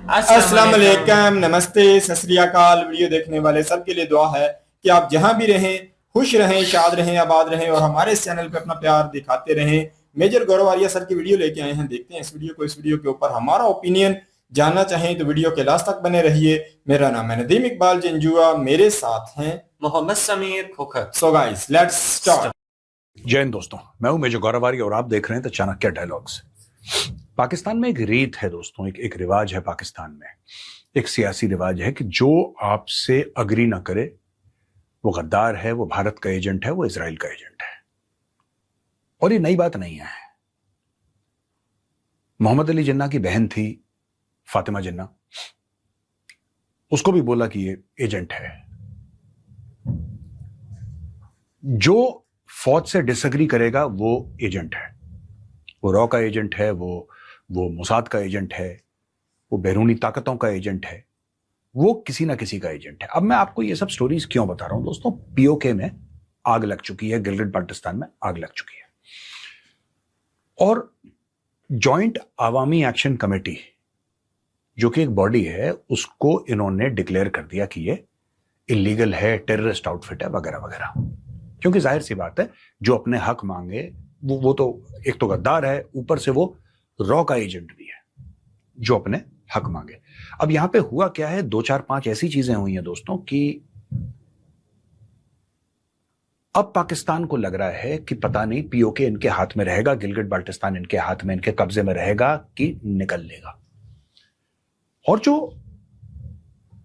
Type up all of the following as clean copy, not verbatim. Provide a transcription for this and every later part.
अस्सलाम वालेकुम, नमस्ते, सत श्री अकाल। वीडियो देखने वाले सबके लिए दुआ है कि आप जहां भी रहें खुश रहें, शाद रहें, आबाद रहें और हमारे इस चैनल पे अपना प्यार दिखाते रहें। मेजर गौरव आर्या सर की वीडियो लेके आए हैं, देखते हैं इस वीडियो को। इस वीडियो के ऊपर हमारा ओपिनियन जानना चाहें तो वीडियो के लास्ट तक बने रहिए। मेरा नाम है नदीम इकबाल जंजुआ, मेरे साथ हैं Mohammad Sameer Khokhar. So guys let's start. Jai Hind दोस्तों, मैं हूं मेजर गौरव आर्य और आप देख रहे हैं द चाणक्य डायलॉग्स। पाकिस्तान में एक रीत है दोस्तों, एक रिवाज है पाकिस्तान में, एक सियासी रिवाज है कि जो आपसे अग्री ना करे वो गद्दार है, वो भारत का एजेंट है, वो इजराइल का एजेंट है। और ये नई बात नहीं है। मोहम्मद अली जिन्ना की बहन थी फातिमा जिन्ना, उसको भी बोला कि ये एजेंट है। जो फौज से डिसएग्री करेगा वो एजेंट है, वो रॉ का एजेंट है, वो मोसाद का एजेंट है, वो बैरूनी ताकतों का एजेंट है, वो किसी ना किसी का एजेंट है। अब मैं आपको ये सब स्टोरीज क्यों बता रहा हूं दोस्तों? पीओके में आग लग चुकी है, गिलगिट बाल्टिस्तान में आग लग चुकी है, और जॉइंट अवामी एक्शन कमेटी जो कि एक बॉडी है, उसको इन्होंने डिक्लेयर कर दिया कि ये इलीगल है, टेररिस्ट आउटफिट है, वगैरह वगैरह। क्योंकि जाहिर सी बात है, जो अपने हक मांगे वो तो एक तो गद्दार है, ऊपर से वो रॉ का एजेंट भी है जो अपने हक मांगे। अब यहां पे हुआ क्या है, 2 4 5 ऐसी चीजें हुई हैं दोस्तों कि अब पाकिस्तान को लग रहा है कि पता नहीं पीओके इनके हाथ में रहेगा, गिलगिट बाल्टिस्तान इनके हाथ में, इनके कब्जे में रहेगा कि निकल लेगा। और जो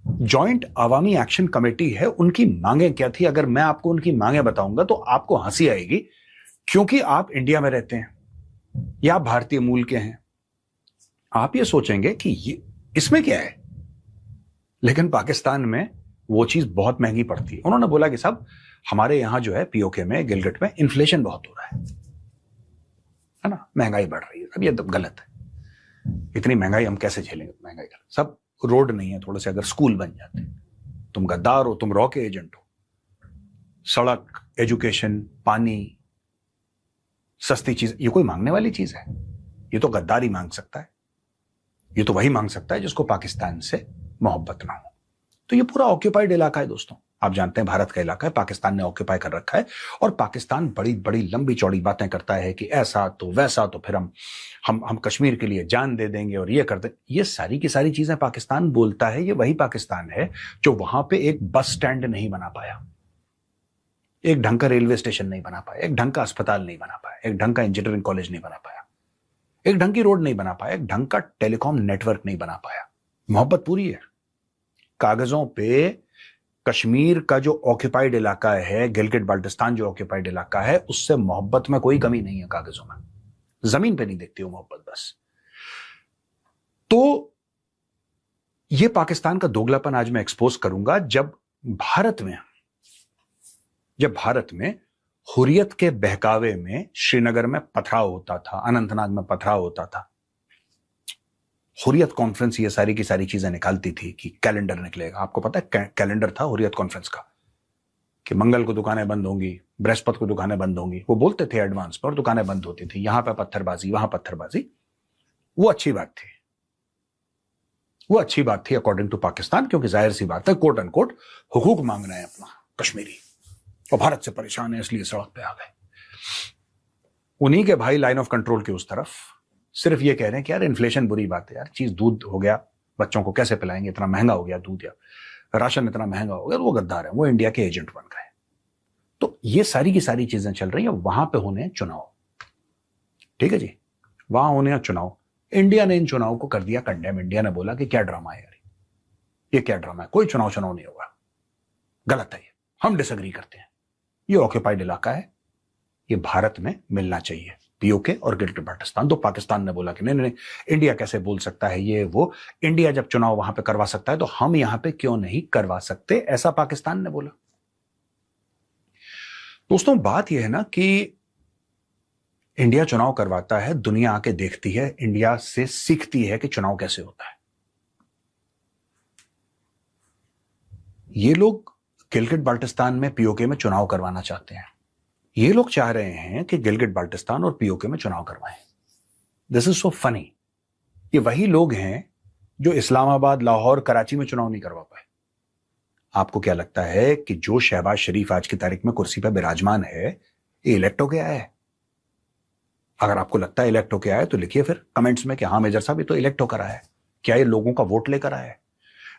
जॉइंट अवामी एक्शन कमेटी है, उनकी मांगे क्या थी? अगर मैं आपको उनकी मांगे बताऊंगा तो आपको हंसी आएगी, क्योंकि आप इंडिया में रहते हैं या भारतीय मूल के हैं। आप ये सोचेंगे कि ये इसमें क्या है, लेकिन पाकिस्तान में वो चीज बहुत महंगी पड़ती है। उन्होंने बोला कि साहब हमारे यहां जो है पीओके में, गिलगिट में इन्फ्लेशन बहुत हो रहा है ना, महंगाई बढ़ रही है। अब ये तो गलत है, इतनी महंगाई हम कैसे झेलेंगे? महंगाई सब रोड नहीं है, थोड़े से अगर स्कूल बन जाते। तुम गद्दार हो, तुम रॉ के एजेंट हो। सड़क, एजुकेशन, पानी, सस्ती चीज, ये कोई मांगने वाली चीज है? ये तो गद्दार ही मांग सकता है। ये तो वही मांग सकता है जिसको पाकिस्तान से मोहब्बत ना हो। तो ये पूरा ऑक्यूपाइड इलाका है दोस्तों, आप जानते हैं भारत का इलाका है, पाकिस्तान ने ऑक्यूपाई कर रखा है। और पाकिस्तान बड़ी बड़ी लंबी चौड़ी बातें करता है कि ऐसा तो वैसा, तो फिर हम कश्मीर के लिए जान दे देंगे और ये कर दे। ये सारी की सारी चीजें पाकिस्तान बोलता है। ये वही पाकिस्तान है जो वहां पे एक बस स्टैंड नहीं बना पाया, एक ढंग का रेलवे स्टेशन नहीं बना पाया, एक ढंग का अस्पताल नहीं बना पाया, एक ढंग का इंजीनियरिंग कॉलेज नहीं बना पाया, एक ढंग की रोड नहीं बना पाया, एक ढंग का टेलीकॉम नेटवर्क नहीं बना पाया। मोहब्बत पूरी है कागजों पे। कश्मीर का जो ऑक्यूपाइड इलाका है, गिलगिट बाल्टिस्तान जो ऑक्यूपाइड इलाका है, उससे मोहब्बत में कोई कमी नहीं है कागजों में। जमीन पे नहीं देखती हो मोहब्बत बस। तो ये पाकिस्तान का दोगलापन आज मैं एक्सपोज करूंगा। जब भारत में हुर्रियत के बहकावे में श्रीनगर में पथराव होता था, अनंतनाग में पथराव होता था, हुर्रियत कॉन्फ्रेंस ये सारी की सारी चीजें निकालती थी कि कैलेंडर निकलेगा। आपको पता है कैलेंडर था हुर्रियत कॉन्फ्रेंस का, कि मंगल को दुकानें बंद होंगी, बृहस्पति को दुकानें बंद होंगी। वो बोलते थे एडवांस पर, दुकानें बंद होती थी, यहां पे पत्थरबाजी, वहां पत्थरबाजी। वो अच्छी बात थी, वो अच्छी बात थी अकॉर्डिंग टू पाकिस्तान, क्योंकि जाहिर सी बात है कोट अनकोट हुकूक मांग रहे हैं अपना कश्मीरी, और भारत से परेशान है इसलिए सड़क पे आ गए। उन्हीं के भाई लाइन ऑफ कंट्रोल के उस तरफ सिर्फ ये कह रहे हैं कि यार इन्फ्लेशन बुरी बात है यार, चीज दूध हो गया, बच्चों को कैसे पिलाएंगे, इतना महंगा हो गया दूध, या राशन इतना महंगा हो गया। तो वो गद्दार है, वो इंडिया के एजेंट बन गए। तो ये सारी की सारी चीजें चल रही है। वहां पे होने चुनाव, ठीक है जी, वहां होने चुनाव। इंडिया ने इन चुनाव को कर दिया कंडेम। इंडिया ने बोला कि क्या ड्रामा है यार, ये क्या ड्रामा है, कोई चुनाव नहीं होगा, गलत है, ये हम डिसएग्री करते हैं। ये ऑक्यूपाइड इलाका है, ये भारत में मिलना चाहिए, पीओके और गिलगिट बाल्टिस्तान। तो पाकिस्तान ने बोला कि नहीं नहीं, इंडिया कैसे बोल सकता है ये वो, इंडिया जब चुनाव वहां पे करवा सकता है तो हम यहां पे क्यों नहीं करवा सकते, ऐसा पाकिस्तान ने बोला। दोस्तों बात यह है ना कि इंडिया चुनाव करवाता है, दुनिया आके देखती है, इंडिया से सीखती है कि चुनाव कैसे होता है। ये लोग गिलगिट बाल्टिस्तान में पीओके में चुनाव करवाना चाहते हैं। ये लोग चाह रहे हैं कि गिलगिट बाल्टिस्तान और पीओके में चुनाव करवाएं। This is so funny. ये वही लोग हैं जो इस्लामाबाद, लाहौर, कराची में चुनाव नहीं करवा पाए। आपको क्या लगता है कि जो शहबाज शरीफ आज की तारीख में कुर्सी पर विराजमान है, ये इलेक्ट होके आया है? अगर आपको लगता है इलेक्ट होके आया है तो लिखिए फिर कमेंट्स में कि हाँ मेजर साहब ये तो इलेक्ट होकर आया है। क्या ये लोगों का वोट लेकर आया है?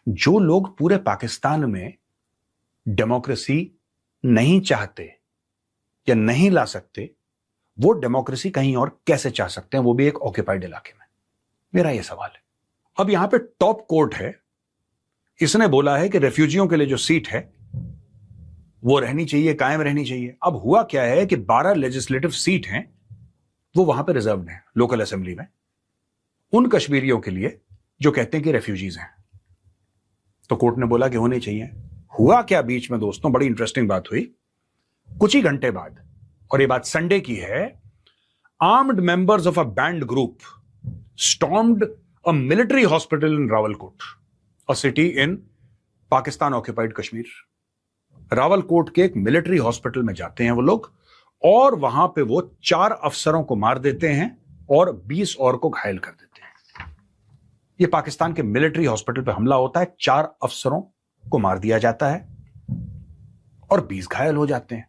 जो लोग पूरे पाकिस्तान में डेमोक्रेसी नहीं चाहते या नहीं ला सकते, वो डेमोक्रेसी कहीं और कैसे चाह सकते हैं, वो भी एक ऑक्यूपाइड इलाके में? मेरा यह सवाल है। अब यहां पे टॉप कोर्ट है, इसने बोला है कि रेफ्यूजियों के लिए जो सीट है वो रहनी चाहिए, कायम रहनी चाहिए। अब हुआ क्या है कि 12 लेजिस्लेटिव सीट हैं, वो वहां पे रिजर्व्ड हैं लोकल असेंबली में, उन कश्मीरियों के लिए जो कहते हैं कि रेफ्यूजीज हैं। तो कोर्ट ने बोला कि होने चाहिए। हुआ क्या बीच में दोस्तों, बड़ी इंटरेस्टिंग बात हुई। कुछ ही घंटे बाद, और ये बात संडे की है, armed members of a band group stormed a military hospital in Rawalakot, a city in Pakistan occupied Kashmir. Rawalakot के एक मिलिट्री हॉस्पिटल में जाते हैं वो लोग, और वहां पे वो 4 अफसरों को मार देते हैं और 20 और को घायल कर देते हैं। ये पाकिस्तान के मिलिट्री हॉस्पिटल पे हमला होता है, 4 अफसरों को मार दिया जाता है और 20 घायल हो जाते हैं।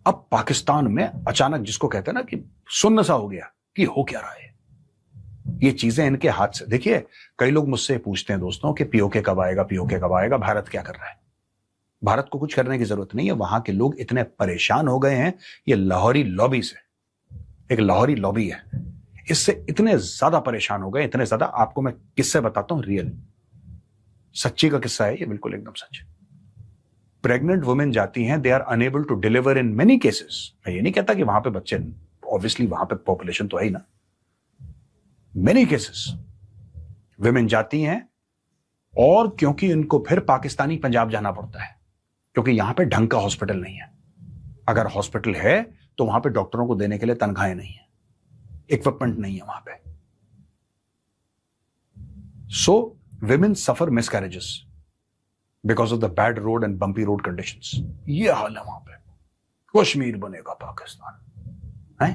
अब पाकिस्तान में अचानक, जिसको कहते हैं ना कि सुन्न सा हो गया कि हो क्या रहा है, ये चीजें इनके हाथ से। देखिए, कई लोग मुझसे पूछते हैं दोस्तों कि पीओके कब आएगा, पीओके कब आएगा, भारत क्या कर रहा है? भारत को कुछ करने की जरूरत नहीं है। वहां के लोग इतने परेशान हो गए हैं, ये लाहौरी लॉबी से, एक लाहौरी लॉबी है, इससे इतने ज्यादा परेशान हो गए, इतने ज्यादा। आपको मैं किस्से बताता हूं, रियल सच्ची का किस्सा है ये, बिल्कुल एकदम सच। प्रेग्नेंट वुमेन जाती हैं, they are unable to deliver in many cases. मैं ये नहीं कहता कि वहां पे बच्चे, ऑब्वियसली वहां पे पॉपुलेशन तो है ही ना, मेनी केसेस वुमेन जाती हैं, और क्योंकि इनको फिर पाकिस्तानी पंजाब जाना पड़ता है, क्योंकि यहां पे ढंग का हॉस्पिटल नहीं है। अगर हॉस्पिटल है तो वहां पे डॉक्टरों को देने के लिए तनख्वाहें नहीं है, इक्विपमेंट नहीं है वहां पे। सो women suffer miscarriages because of the bad road and bumpy road conditions. ये हाल है वहां पे। कश्मीर बनेगा पाकिस्तान, है?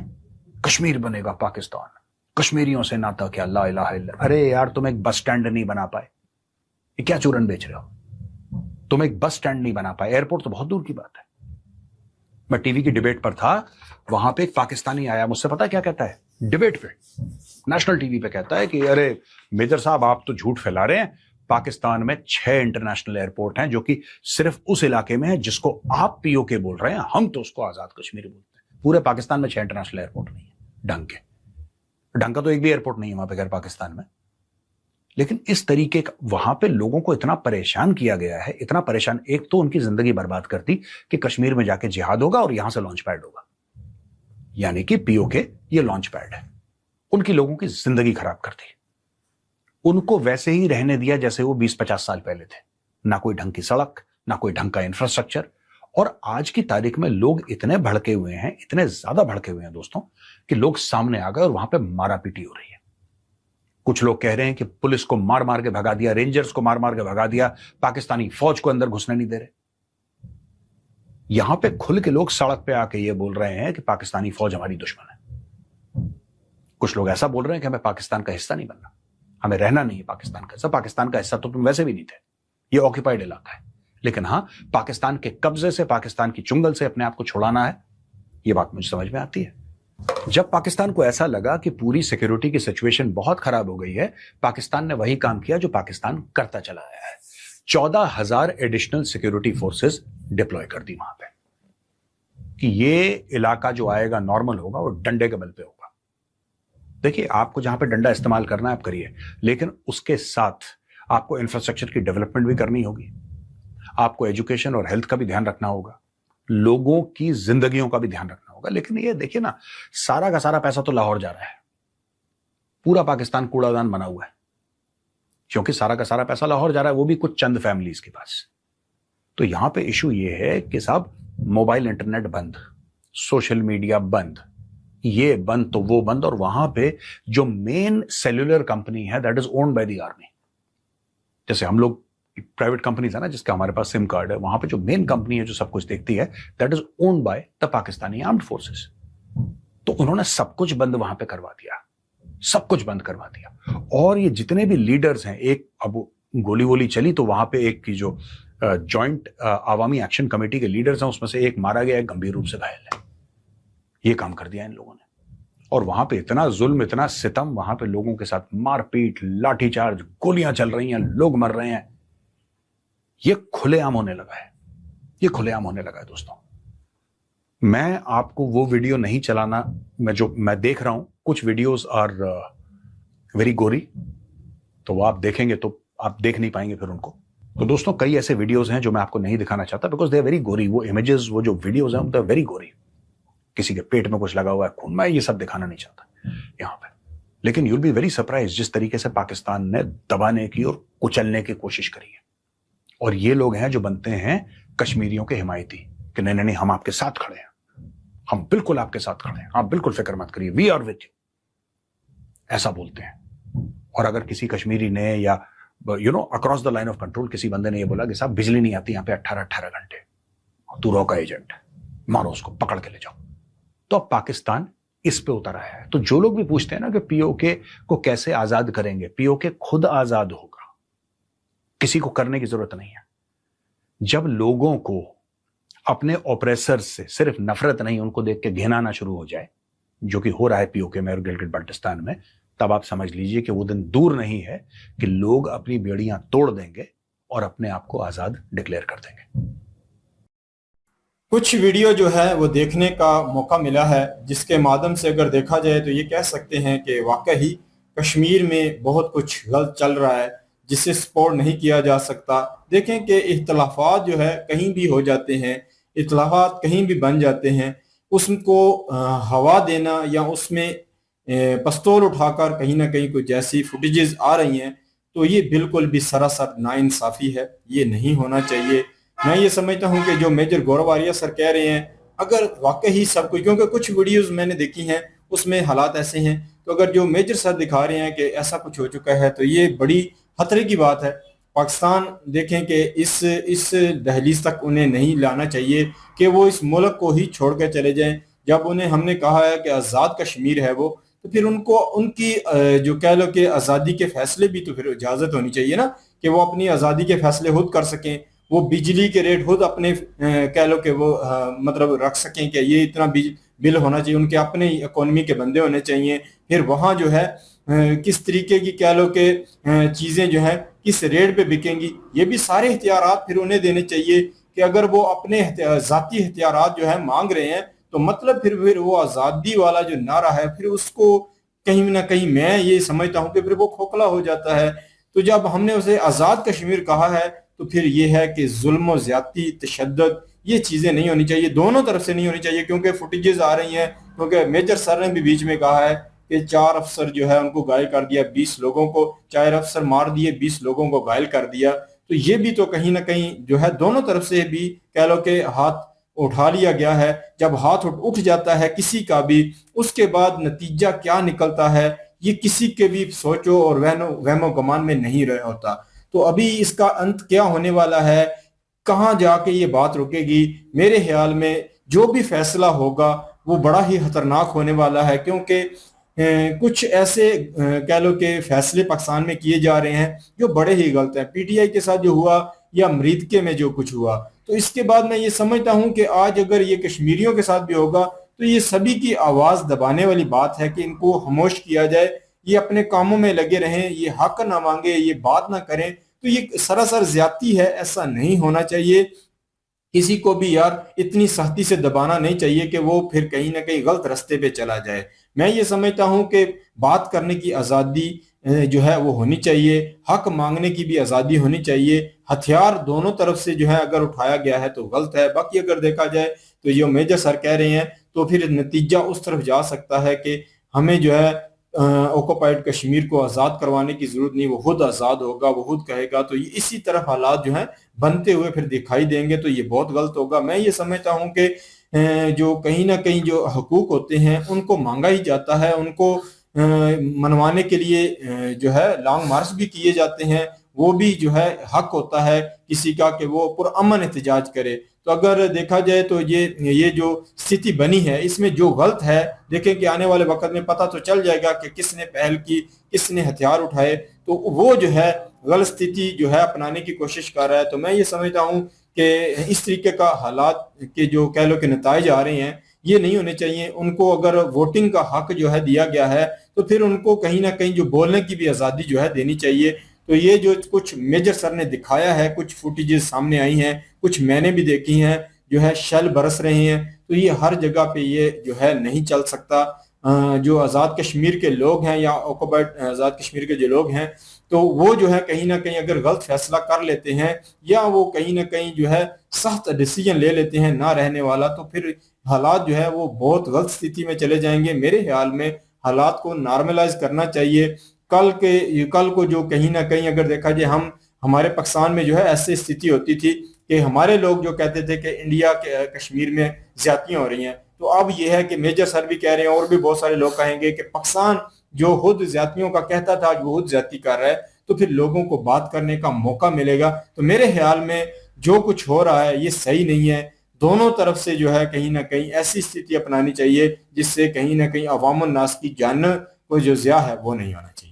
कश्मीर बनेगा पाकिस्तान, कश्मीरियों से नाता क्या, ला इलाहा इल्ला। अरे यार, तुम एक बस स्टैंड नहीं बना पाए, ये क्या चूरन बेच रहे हो? तुम एक बस स्टैंड नहीं बना पाए, एयरपोर्ट तो बहुत दूर की बात है। मैं टीवी की डिबेट पर था, वहां पे एक पाकिस्तानी आया, मुझसे पता क्या कहता है डिबेट पे, नेशनल टीवी पे कहता है कि अरे मेजर साहब आप तो झूठ फैला रहे हैं, पाकिस्तान में 6 इंटरनेशनल एयरपोर्ट हैं जो कि सिर्फ उस इलाके में है जिसको आप पीओके बोल रहे हैं, हम तो उसको आजाद कश्मीर बोलते हैं। पूरे पाकिस्तान में 6 इंटरनेशनल एयरपोर्ट नहीं है ढंग के, ढंग का तो एक भी एयरपोर्ट नहीं है वहां पे गैर पाकिस्तान में। लेकिन इस तरीके का वहां पे लोगों को इतना परेशान किया गया है, इतना परेशान, एक तो उनकी जिंदगी बर्बाद कर दी कि कश्मीर में जाके जिहाद होगा और यहां से लॉन्च पैड होगा, यानी कि पीओके ये लॉन्च पैड है। उनकी लोगों की जिंदगी खराब कर दी, उनको वैसे ही रहने दिया जैसे वो 20-50 साल पहले थे। ना कोई ढंग की सड़क, ना कोई ढंग का इंफ्रास्ट्रक्चर। और आज की तारीख में लोग इतने भड़के हुए हैं, इतने ज्यादा भड़के हुए हैं दोस्तों, कि लोग सामने आ गए और वहां पे मारापीटी हो रही है। कुछ लोग कह रहे हैं कि पुलिस को मार मार के भगा दिया, रेंजर्स को मार मार के भगा दिया, पाकिस्तानी फौज को अंदर घुसने नहीं दे रहे। यहां पे खुल के लोग सड़क पे आके ये बोल रहे हैं कि पाकिस्तानी फौज हमारी दुश्मन है। कुछ लोग ऐसा बोल रहे हैं कि हमें पाकिस्तान का हिस्सा नहीं बनना, हमें रहना नहीं है पाकिस्तान का हिस्सा। पाकिस्तान का हिस्सा तो तुम वैसे भी नहीं थे, ये ऑक्यूपाइड इलाका है। लेकिन हां, पाकिस्तान के कब्जे से, पाकिस्तान की चुंगल से अपने आप को छुड़ाना है, ये बात मुझे समझ में आती है। जब पाकिस्तान को ऐसा लगा कि पूरी सिक्योरिटी की सिचुएशन बहुत खराब हो गई है, पाकिस्तान ने वही काम किया जो पाकिस्तान करता चला आया है। 14,000 एडिशनल सिक्योरिटी फोर्सेस डिप्लॉय कर दी वहां पे, कि ये इलाका जो आएगा नॉर्मल होगा, वो डंडे के बल पे होगा। देखिए, आपको जहां पे डंडा इस्तेमाल करना है आप करिए, लेकिन उसके साथ आपको इंफ्रास्ट्रक्चर की डेवलपमेंट भी करनी होगी, आपको एजुकेशन और हेल्थ का भी ध्यान रखना होगा, लोगों की जिंदगियों का भी ध्यान रखना होगा। लेकिन ये देखिए ना, सारा का सारा पैसा तो लाहौर जा रहा है, पूरा पाकिस्तान कूड़ादान बना हुआ है, क्योंकि सारा का सारा पैसा लाहौर जा रहा है, वो भी कुछ चंद फैमिलीज के पास। तो यहां पे इशू ये है कि साहब, मोबाइल इंटरनेट बंद, सोशल मीडिया बंद, ये बंद तो वो बंद। और वहां पे जो मेन सेल्यूलर कंपनी है that is owned by the army, जैसे हम लोग प्राइवेट कंपनीज है ना जिसका हमारे पास सिम कार्ड है, वहां पे जो मेन कंपनी है जो सब कुछ देखती है, that is owned by the Pakistani armed forces. तो उन्होंने सब कुछ बंद वहां पे करवा दिया, सब कुछ बंद करवा दिया। और ये जितने भी लीडर्स हैं, एक अब गोली वोली चली तो वहां पे एक की जो जॉइंट आवामी एक्शन कमेटी के लीडर्स हैं उसमें से एक मारा गया, एक गंभीर रूप से घायल है। ये काम कर दिया इन लोगों ने। और वहां पे इतना जुल्म, इतना सितम, वहां पे लोगों के साथ मारपीट, लाठीचार्ज, गोलियां चल रही हैं, लोग मर रहे हैं। ये खुलेआम होने लगा है, ये खुलेआम होने लगा है दोस्तों। मैं आपको वो वीडियो नहीं चलाना, मैं देख रहा हूं कुछ वीडियोस आर वेरी गोरी, तो वो आप देखेंगे तो आप देख नहीं पाएंगे फिर उनको। तो दोस्तों कई ऐसे वीडियोस हैं जो मैं आपको नहीं दिखाना चाहता, बिकॉज दे आर वेरी गोरी। वो इमेजेस, वो जो वीडियोस हैं, दे आर वेरी गोरी। किसी के पेट में कुछ लगा हुआ है, खून, मैं ये सब दिखाना नहीं चाहता यहां पे। लेकिन यूल बी वेरी सरप्राइज जिस तरीके से पाकिस्तान ने दबाने की और कुचलने की कोशिश करी है। और ये लोग हैं जो बनते हैं कश्मीरियों के हिमायती कि नहीं नहीं नहीं, हम आपके साथ खड़े हैं, हम बिल्कुल आपके साथ खड़े हैं, आप बिल्कुल फिक्र मत करिए, वी आर विद यू, ऐसा बोलते हैं। और अगर किसी कश्मीरी ने या across the line of control किसी बंदे ने ये बोला कि साहब बिजली नहीं आती यहां पे 18-18 घंटे, तू रॉ का एजेंट है, मारो उसको, पकड़ के ले जाओ, तो अब पाकिस्तान इस पे उतर आया है। तो जो लोग भी पूछते हैं ना कि पीओके को कैसे आजाद करेंगे, पीओके खुद आजाद होगा, किसी को करने की जरूरत नहीं है। जब लोगों को अपने ऑपरेसर से सिर्फ नफरत नहीं, उनको देख के घिन आना शुरू हो जाए, जो कि हो रहा है पीओके में और गिलगित बाल्टिस्तान में, तब आप समझ लीजिए कि वो दिन दूर नहीं है कि लोग अपनी बेड़ियां तोड़ देंगे और अपने आप को आजाद डिक्लेयर कर देंगे। कुछ वीडियो जो है वो देखने का मौका मिला है, जिसके माध्यम से अगर देखा जाए तो ये कह सकते हैं कि वाकई कश्मीर में बहुत कुछ गलत चल रहा है जिसे सपोर्ट नहीं किया जा सकता। देखें कि इख्तलाफात जो है कहीं भी हो जाते हैं, इख्तलाफात कहीं भी बन जाते हैं, उसको हवा देना या उसमें पस्तौल उठाकर कहीं ना कहीं कुछ जैसी फुटेजेस आ रही हैं, तो ये बिल्कुल भी सरासर नाइंसाफी है, ये नहीं होना चाहिए। मैं ये समझता हूं कि जो मेजर गौरव आर्या सर कह रहे हैं, अगर वाकई सब कुछ, क्योंकि कुछ वीडियोस मैंने देखी हैं उसमें हालात ऐसे हैं, तो अगर जो मेजर सर दिखा रहे हैं कि ऐसा कुछ हो चुका है तो ये बड़ी खतरे की बात है। पाकिस्तान देखें कि इस दहलीज तक उन्हें नहीं लाना चाहिए कि वो इस मुल्क को ही छोड़ कर चले जाएं। जब उन्हें हमने कहा है कि आज़ाद कश्मीर है वो, तो फिर उनको उनकी जो कह लो कि आज़ादी के फैसले भी तो फिर इजाज़त होनी चाहिए ना, कि वो अपनी आज़ादी के फैसले खुद कर सकें, वो बिजली के रेट खुद अपने कह लो कि वो मतलब रख सकें कि ये इतना बिल होना चाहिए, उनके अपने इकोनॉमी के बंदे होने चाहिए। फिर वहाँ जो है किस तरीके की कह लो कि चीज़ें जो हैं किस रेट पे बिकेंगी, ये भी सारे इख्तियारात फिर उन्हें देने चाहिए कि अगर वो अपने ज़ाती इख्तियारात जो है मांग रहे हैं, तो मतलब फिर वो आज़ादी वाला जो नारा है फिर उसको कहीं ना कहीं मैं ये समझता हूँ कि फिर वो खोखला हो जाता है। तो जब हमने उसे आज़ाद कश्मीर कहा है तो फिर ये है कि जुल्म, ज्यादती, तशद्दुद, ये चीज़ें नहीं होनी चाहिए, दोनों तरफ से नहीं होनी चाहिए। क्योंकि फुटेजेस आ रही हैं, क्योंकि मेजर सर ने भी बीच में कहा है कि 4 अफसर जो है उनको घायल कर दिया, 20 लोगों को 4 अफसर मार दिए, 20 लोगों को घायल कर दिया। तो ये भी तो कहीं ना कहीं जो है दोनों तरफ से भी कह लो कि हाथ उठा लिया गया है। जब हाथ उठ जाता है किसी का भी, उसके बाद नतीजा क्या निकलता है ये किसी के भी सोचो और वहमो गमान में नहीं रहा होता। तो अभी इसका अंत क्या होने वाला है, कहाँ जाके ये बात रुकेगी, मेरे ख्याल में जो भी फैसला होगा वो बड़ा ही खतरनाक होने वाला है। क्योंकि कुछ ऐसे कह लो कि फैसले पाकिस्तान में किए जा रहे हैं जो बड़े ही गलत हैं। पीटीआई के साथ जो हुआ या अमरीदके में जो कुछ हुआ, तो इसके बाद मैं ये समझता हूं कि आज अगर ये कश्मीरियों के साथ भी होगा तो ये सभी की आवाज दबाने वाली बात है कि इनको खामोश किया जाए, ये अपने कामों में लगे रहें, ये हक ना मांगे, ये बात ना करें। तो ये सरासर ज्यादती है, ऐसा नहीं होना चाहिए। किसी को भी यार इतनी सख्ती से दबाना नहीं चाहिए कि वो फिर कहीं ना कहीं गलत रास्ते पे चला जाए। मैं ये समझता हूं कि बात करने की आज़ादी जो है वो होनी चाहिए, हक मांगने की भी आज़ादी होनी चाहिए। हथियार दोनों तरफ से जो है अगर उठाया गया है तो गलत है। बाकी अगर देखा जाए तो जो मेजर सर कह रहे हैं तो फिर नतीजा उस तरफ जा सकता है कि हमें जो है ऑक्युपाइड कश्मीर को आज़ाद करवाने की जरूरत नहीं, वो खुद आज़ाद होगा, वो खुद कहेगा। तो इसी तरफ हालात जो हैं बनते हुए फिर दिखाई देंगे, तो ये बहुत गलत होगा। मैं ये समझता हूँ कि जो कहीं ना कहीं जो हकूक होते हैं उनको मांगा ही जाता है, उनको मनवाने के लिए जो है लॉन्ग मार्च भी किए जाते हैं, वो भी जो है हक होता है किसी का कि वो पुरअमन एहतजाज करे। तो अगर देखा जाए तो ये जो स्थिति बनी है, इसमें जो गलत है, देखें कि आने वाले वक्त में पता तो चल जाएगा कि किसने पहल की, किसने हथियार उठाए, तो वो जो है गलत स्थिति जो है अपनाने की कोशिश कर रहा है। तो मैं ये समझता हूँ कि इस तरीके का हालात के जो कह लो कि नताइज आ रहे हैं, ये नहीं होने चाहिए। उनको अगर वोटिंग का हक जो है दिया गया है, तो फिर उनको कहीं ना कहीं जो बोलने की भी आज़ादी जो है देनी चाहिए। तो ये जो कुछ मेजर सर ने दिखाया है, कुछ फुटेजेस सामने आई हैं, कुछ मैंने भी देखी हैं, जो है शैल बरस रहे हैं, तो ये हर जगह पे ये जो है नहीं चल सकता। जो आज़ाद कश्मीर के लोग हैं या ऑक्युपाइड आज़ाद कश्मीर के जो लोग हैं, तो वो जो है कहीं ना कहीं अगर गलत फैसला कर लेते हैं या वो कहीं ना कहीं जो है सख्त डिसीजन ले लेते हैं ना रहने वाला, तो फिर हालात जो है वो बहुत गलत स्थिति में चले जाएंगे। मेरे ख्याल में हालात को नॉर्मलाइज करना चाहिए। कल को जो कहीं ना कहीं अगर देखा जाए, हम हमारे पाकिस्तान में जो है ऐसी स्थिति होती थी कि हमारे लोग जो कहते थे कि इंडिया के कश्मीर में ज्यादतियां हो रही हैं, तो अब यह है कि मेजर सर भी कह रहे हैं और भी बहुत सारे लोग कहेंगे कि पाकिस्तान जो खुद ज्यादतियों का कहता था, आज वो खुद ज्यादती कर रहा है, तो फिर लोगों को बात करने का मौका मिलेगा। तो मेरे ख्याल में जो कुछ हो रहा है ये सही नहीं है। दोनों तरफ से जो है कहीं ना कहीं ऐसी स्थिति अपनानी चाहिए जिससे कहीं ना कहीं अवाम नास की जान को जो ज़िया है वो नहीं होना चाहिए।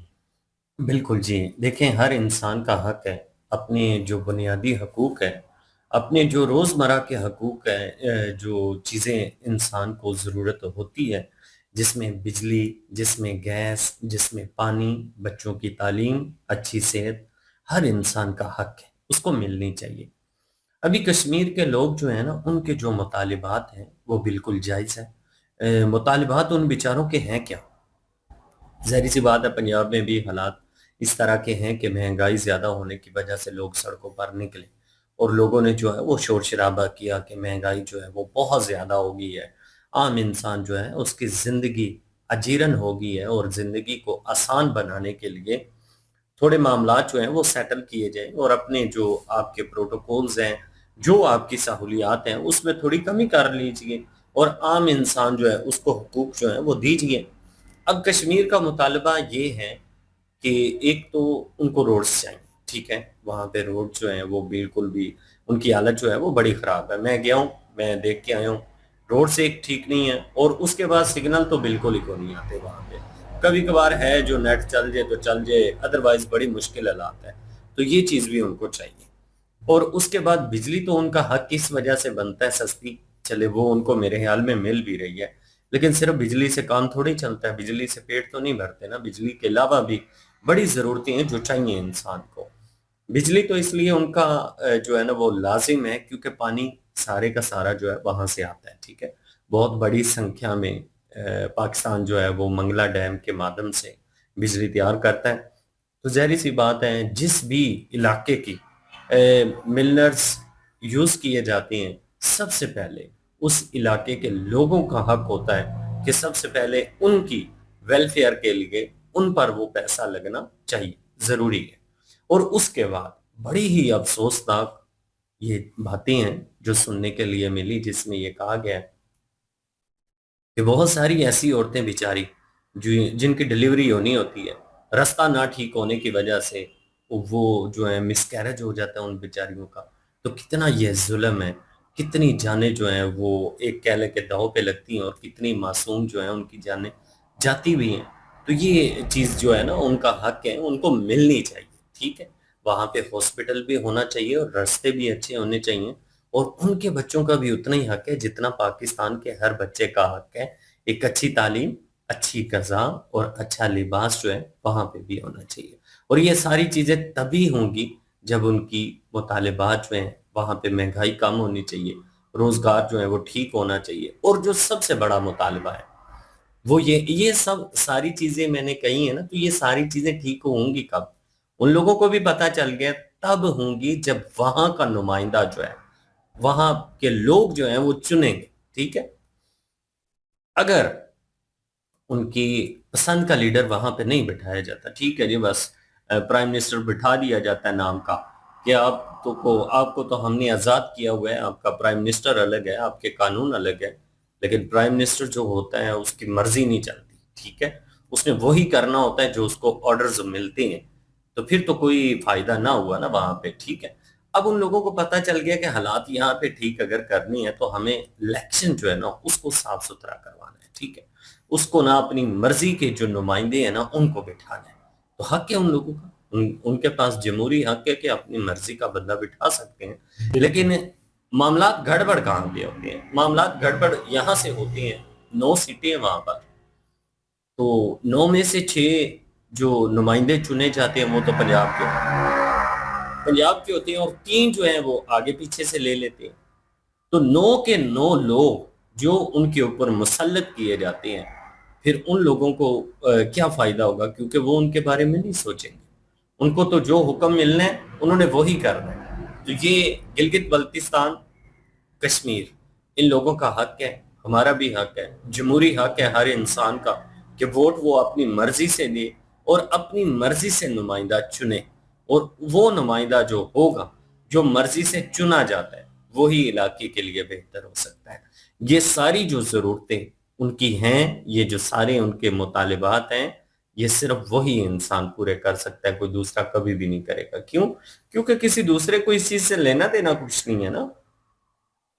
बिल्कुल जी। देखें, हर इंसान का हक है, अपने जो बुनियादी हकूक है, अपने जो रोज़मर्रा के हकूक है, जो चीज़ें इंसान को ज़रूरत होती है, जिसमें बिजली, जिसमें गैस, जिसमें पानी, बच्चों की तालीम, अच्छी सेहत, हर इंसान का हक है, उसको मिलनी चाहिए। अभी कश्मीर के लोग जो हैं ना, उनके जो मुतालिबात हैं वो बिल्कुल जायज़ है। मुतालिबात उन बेचारों के हैं क्या? ज़ाहिर सी बात है, पंजाब में भी हालात इस तरह के हैं कि महंगाई ज़्यादा होने की वजह से लोग सड़कों पर निकले और लोगों ने जो है वो शोर शराबा किया कि महंगाई जो है वो बहुत ज़्यादा हो गई है। आम इंसान जो है उसकी ज़िंदगी अजीरन हो गई है और ज़िंदगी को आसान बनाने के लिए थोड़े मामलात जो हैं वो सेटल किए जाएँ और अपने जो आपके प्रोटोकॉल्स हैं, जो आपकी सहूलियात हैं, उसमें थोड़ी कमी कर लीजिए और आम इंसान जो है उसको हुकूक जो है वो दीजिए। अब कश्मीर का मुतालबा ये है कि एक तो उनको रोड्स चाहिए, ठीक है? वहाँ पे रोड जो हैं वो बिल्कुल भी उनकी हालत जो है वो बड़ी ख़राब है। मैं गया हूँ, मैं देख के आया हूँ, रोड्स एक ठीक नहीं है और उसके बाद सिग्नल तो बिल्कुल ही को नहीं आते वहाँ पे। कभी-कभार है जो नेट चल जाए तो चल जाए, अदरवाइज़ बड़ी मुश्किल हालात है। तो ये चीज़ भी उनको चाहिए। और उसके बाद बिजली तो उनका हक इस वजह से बनता है सस्ती, चले वो उनको मेरे ख्याल में मिल भी रही है, लेकिन सिर्फ बिजली से काम थोड़ी चलता है, बिजली से पेट तो नहीं भरते ना। बिजली के अलावा भी बड़ी ज़रूरतें हैं जो चाहिए इंसान को। बिजली तो इसलिए उनका जो है ना वो लाजिम है क्योंकि पानी सारे का सारा जो है वहां से आता है, ठीक है? बहुत बड़ी संख्या में पाकिस्तान जो है वो मंगला डैम के माध्यम से बिजली तैयार करता है। तो ज़ाहिर सी बात है, जिस भी इलाके की मिलर्स यूज किए जाते हैं, सबसे पहले उस इलाके के लोगों का हक होता है कि सबसे पहले उनकी वेलफेयर के लिए उन पर वो पैसा लगना चाहिए, जरूरी है। और उसके बाद बड़ी ही अफसोसनाक ये बातें हैं जो सुनने के लिए मिली, जिसमें ये कहा गया है कि बहुत सारी ऐसी औरतें बेचारी जो जिनकी डिलीवरी होनी होती है, रास्ता ना ठीक होने की वजह से वो जो है मिसकैरेज हो जाता है उन बेचारियों का। तो कितना ये जुल्म है, कितनी जानें जो हैं वो एक कह लें कि दांव पे लगती हैं और कितनी मासूम जो है उनकी जानें जाती भी हैं। तो ये चीज़ जो है ना उनका हक है, उनको मिलनी चाहिए, ठीक है? वहाँ पे हॉस्पिटल भी होना चाहिए और रास्ते भी अच्छे होने चाहिए और उनके बच्चों का भी उतना ही हक है जितना पाकिस्तान के हर बच्चे का हक है। एक अच्छी तालीम, अच्छी ग़िज़ा और अच्छा लिबास जो है वहाँ पे भी होना चाहिए। और ये सारी चीज़ें तभी होंगी जब उनकी मुतालिबात जो हैं वहाँ पे महंगाई कम होनी चाहिए, रोज़गार जो है वो ठीक होना चाहिए और जो सबसे बड़ा मुतालबा है वो ये सब सारी चीज़ें मैंने कही है ना, तो ये सारी चीज़ें ठीक होंगी कब? उन लोगों को भी पता चल गया तब होंगी जब वहाँ का नुमाइंदा जो है, वहाँ के लोग जो हैं वो चुनेंगे, ठीक है? अगर उनकी पसंद का लीडर वहां पे नहीं बिठाया जाता, ठीक है जी, बस प्राइम मिनिस्टर बिठा दिया जाता है नाम का कि आपको तो हमने आज़ाद किया हुआ है, आपका प्राइम मिनिस्टर अलग है, आपके कानून अलग है, लेकिन प्राइम मिनिस्टर जो होता है उसकी मर्जी नहीं चलती, ठीक है? उसने वही करना होता है जो उसको ऑर्डर्स मिलते हैं। तो फिर तो कोई फायदा ना हुआ ना वहां पे, ठीक है? अब उन लोगों को पता चल गया कि हालात यहाँ पे ठीक अगर करनी है तो हमें इलेक्शन जो है ना उसको साफ सुथरा करवाना है, ठीक है, उसको ना अपनी मर्जी के जो नुमाइंदे हैं ना उनको बिठाना है। तो हक है उन लोगों का, उनके पास जमहूरी हक है कि अपनी मर्जी का बंदा बिठा सकते हैं। लेकिन मामलात गड़बड़ कहाँ पे होते हैं? मामलात गड़बड़ यहाँ से होते हैं, 9 सीटें हैं वहां पर, तो 9 में से 6 जो नुमाइंदे चुने जाते हैं वो तो पंजाब के होते हैं, और 3 जो हैं वो आगे पीछे से ले लेते हैं। तो 9 के 9 लोग जो उनके ऊपर मुसल्लत किए जाते हैं, फिर उन लोगों को क्या फायदा होगा, क्योंकि वो उनके बारे में नहीं सोचेंगे। उनको तो जो हुक्म मिलना है उन्होंने वही करना है। तो ये गिलगित बल्तिस्तान, कश्मीर, इन लोगों का हक है, हमारा भी हक है, जमहूरी हक है हर इंसान का कि वोट वो अपनी मर्जी से दे और अपनी मर्जी से नुमाइंदा चुने, और वो नुमाइंदा जो होगा, जो मर्जी से चुना जाता है, वही इलाके के लिए बेहतर हो सकता है। ये सारी जो जरूरतें उनकी हैं, ये जो सारे उनके मुतालिबात हैं, ये सिर्फ वही इंसान पूरे कर सकता है, कोई दूसरा कभी भी नहीं करेगा। क्यों? क्योंकि किसी दूसरे को इस चीज से लेना देना कुछ नहीं है ना।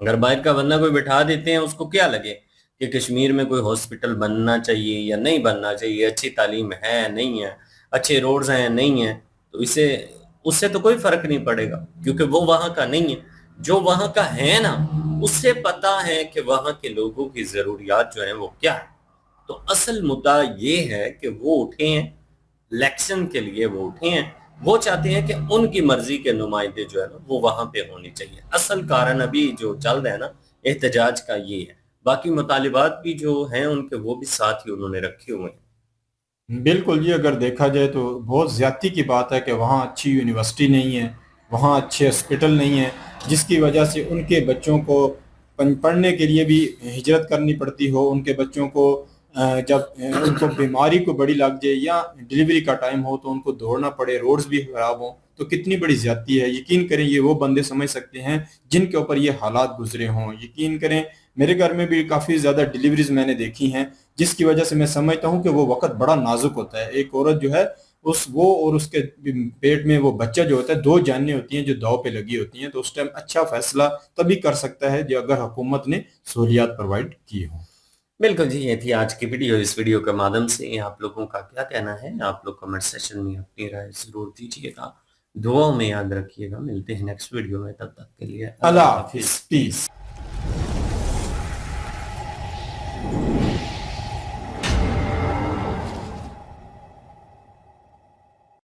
अगर बाहर का बंदा कोई बिठा देते हैं, उसको क्या लगे कि कश्मीर में कोई हॉस्पिटल बनना चाहिए या नहीं बनना चाहिए, अच्छी तालीम है नहीं है, अच्छे रोड्स हैं नहीं है, तो इसे उससे तो कोई फर्क नहीं पड़ेगा, क्योंकि वो वहां का नहीं है। जो वहां का है ना, उससे पता है कि वहां के लोगों की जरूरियात जो है वो क्या है। तो असल मुद्दा ये है कि वो उठे हैं इलेक्शन के लिए, वो उठे हैं, वो चाहते हैं कि उनकी मर्जी के नुमाइंदे जो है ना वो वहां पे होने चाहिए। असल कारण अभी जो चल रहा है ना एहतजाज का ये है। बाकी मुतालिबात भी जो हैं उनके वो भी साथ ही उन्होंने रखे हुए हैं। बिल्कुल जी, अगर देखा जाए तो बहुत ज़्यादती की बात है कि वहाँ अच्छी यूनिवर्सिटी नहीं है, वहाँ अच्छे हॉस्पिटल नहीं है, जिसकी वजह से उनके बच्चों को पढ़ने के लिए भी हिजरत करनी पड़ती हो। उनके बच्चों को जब उनको बीमारी को बड़ी लग जाए या डिलीवरी का टाइम हो तो उनको दौड़ना पड़े, रोड्स भी खराब हों, तो कितनी बड़ी ज़्यादती है। यकीन करें ये वो बंदे समझ सकते हैं जिनके ऊपर ये हालात गुजरे हों। यकीन करें मेरे घर में भी काफ़ी ज़्यादा डिलीवरीज मैंने देखी हैं, जिसकी वजह से मैं समझता हूँ कि वो वक्त बड़ा नाजुक होता है। एक औरत जो है उस वो और उसके पेट में वो बच्चा जो होता है, 2 जानें होती हैं जो दांव पे लगी होती हैं। तो उस टाइम अच्छा फैसला तभी कर सकता है जो अगर हुकूमत ने सहूलियात प्रोवाइड की हो। बिल्कुल जी, ये थी आज की वीडियो। इस वीडियो के माध्यम से आप लोगों का क्या कहना है, आप लोग कमेंट सेशन में अपनी राय जरूर दीजिएगा। दुआओं में याद रखिएगा। मिलते हैं नेक्स्ट वीडियो में, तब तक के लिए अल्लाह अल्लाह हाफिज, हाफिज। पीस।